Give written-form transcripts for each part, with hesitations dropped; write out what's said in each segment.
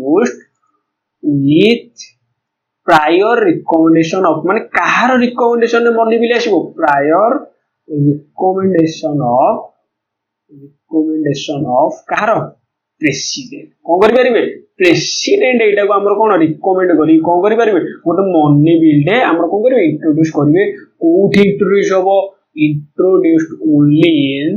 introduced with prior recommendation of माने कहार recommendation ने मनी बिल आसीबो prior recommendation of कहार president कोन करि परिबे president एटा को हमर कोन recommend करी कोन करि परिबे गोटे मनी बिल डे हमर कोन करिवे इंट्रोड्यूस करिवे कोठी इंट्रोड्यूस होबो introduced only in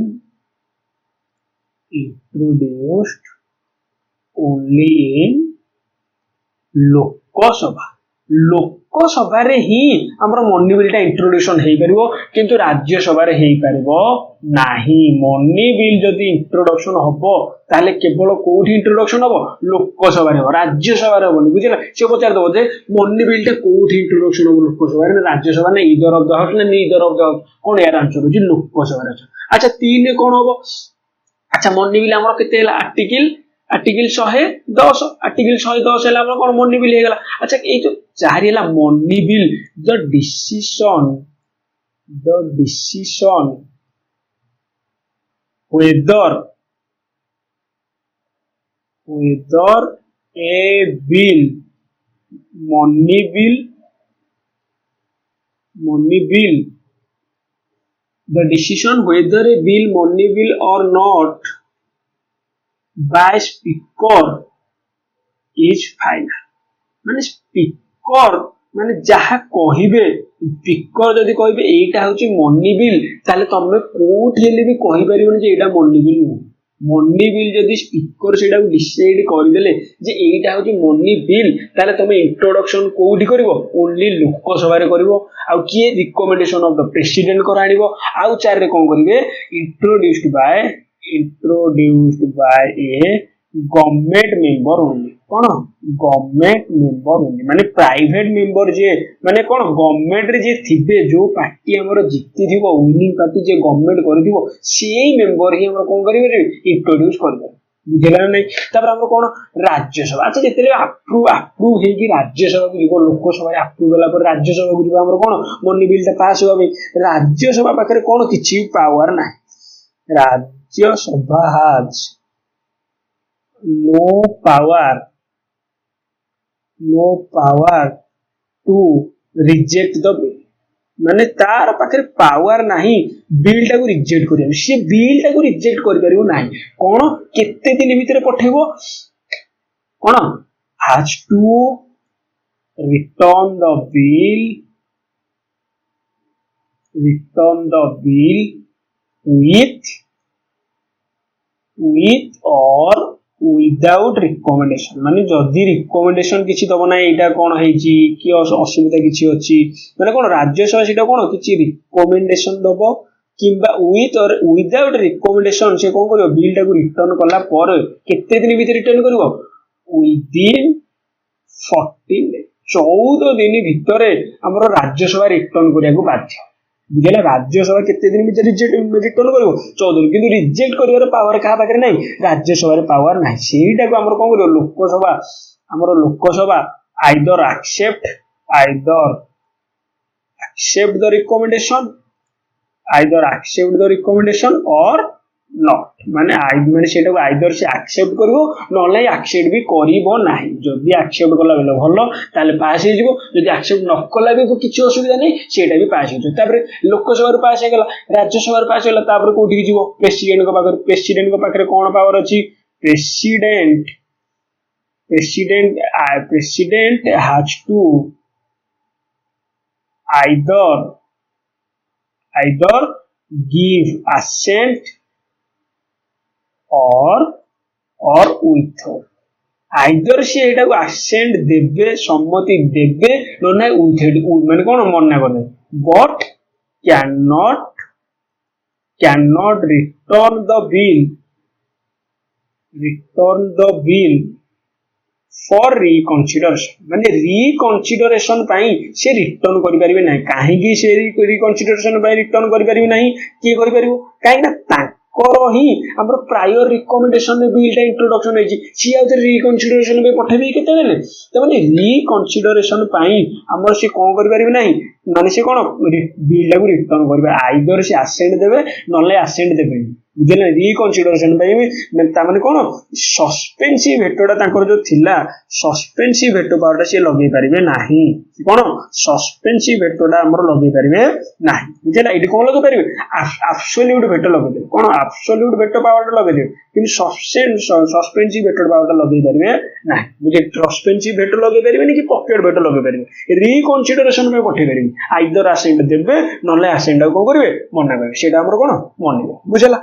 लोकसभा रे ही हमर मनी बिलटा इंट्रोड्यूशन हेई परिबो किंतु राज्य सभा रे हेई परिबो नाही मनी बिल जदी इंट्रोडक्शन हबो ताले केवल कोठी इंट्रोडक्शन हबो लोकसभा रे राज्य सभा रे हबो बुझिला से पचार दबो जे मनी बिलटा कोठी इंट्रोडक्शन हबो लोकसभा रे राज्य सभा ने ईदर ऑफ द हाउस ने नीदर ऑफ द हाउस कोन यार आंसर हो जी लोकसभा रे अच्छा 3 ने कोन हबो अच्छा मनी बिल हमर केते हला आर्टिकल 110 आर्टिकल 110 हला हमर कोन मनी बिल हे गला अच्छा ए जो 4 हला money bill the decision whether a bill money bill the decision whether a bill money bill or not by speaker is final माने स्पीकर माने जहा कहिबे स्पीकर जदी कहिबे एटा होची मनी बिल ताले तमे कोठी हेले भी कहि परिबो जे एटा मनी बिल जदी स्पीकर सेटा डिसाइड करि देले जे एटा होची मनी बिल ताले तमे इंट्रोडक्शन कोठी करिवो ओनली लोकसभा रे करिवो आ किए रिकमेंडेशन ऑफ द प्रेसिडेंट करानिबो आ 4 रे कोन करिवे introduced by A government member only cone government member only माने प्राइवेट मेंबर जे माने कोन गवर्नमेंट रे जे थिबे जो पार्टी हमर जित्ति थिबो विनिंग पार्टी जे गवर्नमेंट करिदिबो सेही मेंबर ही हमर कोन करिवे इंट्रोड्यूस करबो बुझला नै तापर हमर कोन राज्यसभा अच्छा जेतेले अप्रूव हे कि राज्यसभा को जीवो लोकसभा रे अप्रूव होला पर राज्यसभा को जीवो हमर कोन मनी बिल ता पास होबे राज्यसभा पाखरे कोन किछि पावर नै Rajya Sabha has no power to reject the bill माने तार पाखरे पावर नाही बिल टा को रिजेक्ट करियो से बिल टा को रिजेक्ट करि परिबो नाही कोन केते दिन भीतर पठेबो कोन has to return the bill with or without recommendation माने जदी रिकमेंडेशन किछि दबो ना एटा कोन हेची कि असुविधा किछि अछि माने कोन राज्यसभा सेटा कोन किछि रिकमेंडेशन दबो किबा विथ और विदाउट रिकमेंडेशन से कोन करियो बिल टा को रिटर्न करला पर केते दिन भीतर रिटर्न करिवो विदिन 14 दिन भीतर हमरो राज्यसभा रिटर्न करिया को बाध्य बुझला राज्यसभा केते दिन भीतर रिटर्न करिवो 14 दिन किंतु रिजेक्ट करिवार पावर का पाखरे नै राज्यसभा रे पावर नै सेटा को हमरो कोन करियो Lok Sabha either accept the recommendation or not माने सेटा को आइदर से एक्सेप्ट करिवो नले एक्सेप्ट भी करिवो नाही जदी एक्सेप्ट करला बेले भलो ताले पास हे जिवो जदी एक्सेप्ट न करला भी किछि असुविधा नै सेटा भी पास हो तापर लोकसभा रे पास हे गेला राज्यसभा रे पास होला तापर कोठी कि जिवो प्रेसिडेंट को पाखरे कोन पावर अछि president has to either give assent or withhold either से एटा को असेंट देबे सम्मति देबे न ना विथहेड माने कोन मन्ना करने but cannot return the bill for reconsideration माने रिकन्सिडरेशन पई से रिटर्न करि परिबे नै काहे कि से रिकन्सिडरेशन पई रिटर्न करि परिबे नै की करि परिबो काहे ना ताकर ही हमर प्रायर रिकमेंडेशन में बिल टा इंट्रोडक्शन है जी सी आउट रिकन्सिडरेशन पे पठेबे केते देले त माने रिकन्सिडरेशन पई हमर से कोन करि परिबे नै ମାନେ ସେ କଣ ବିଲ୍ ଟାକୁ ରିଟର୍ନ କରିବେ, ଆଇଦର ସେ ଆସେଣ୍ଟ ଦେବେ ନହେଲେ ଆସେଣ୍ଟ ଦେବେନି, ବୁଝିଲେ। ରିକନସିଡରେସନ ପାଇଁ ତାମାନେ କଣ ସସ୍ପେନ୍ସିଭ ଭେଟୋଟା ତାଙ୍କର ଯୋଉ ଥିଲା, ସସ୍ପେନ୍ସିଭ ଭେଟୋ ପାୱାରଟା ସିଏ ଲଗେଇ ପାରିବେ ନାହିଁ, କଣ ସସ୍ପେନ୍ସିଭ ଭେଟୋଟା ଆମର ଲଗେଇ ପାରିବେ ନାହିଁ, ବୁଝିଲା। ଏଇଠି କଣ ଲଗେଇ ପାରିବେ, ଆବସୋଲ୍ୟୁଟ ଭେଟୋ ଲଗେଇଦେବେ, କଣ ଆବସୋଲ୍ୟୁଟ ଭେଟୋ ପାୱାରଟା ଲଗେଇଦେବେ, କିନ୍ତୁ ସସ୍ପେନ୍ସିଭ ଭେଟୋ ପାୱାରଟା ଲଗେଇ ପାରିବେ ନାହିଁ, ବୁଝିଲେ। ସସ୍ପେନ୍ସିଭ ଭେଟୋ ଲଗେଇ ପାରିବେନି କି ପକେଟ ଭେଟୋ ଲଗେଇ ପାରିବେ, ରିକନସିଡରେସନ ପାଇଁ ପଠେଇ ପାରିବେ, ଆଇଦର ଆସେଣ୍ଟ ଦେବେ ନହେଲେ ଆସେଣ୍ଟ କଣ କରିବେ ମନା କରିବେ, ସେଇଟା ଆମର କଣ ମନେଇବେ, ବୁଝିଲା।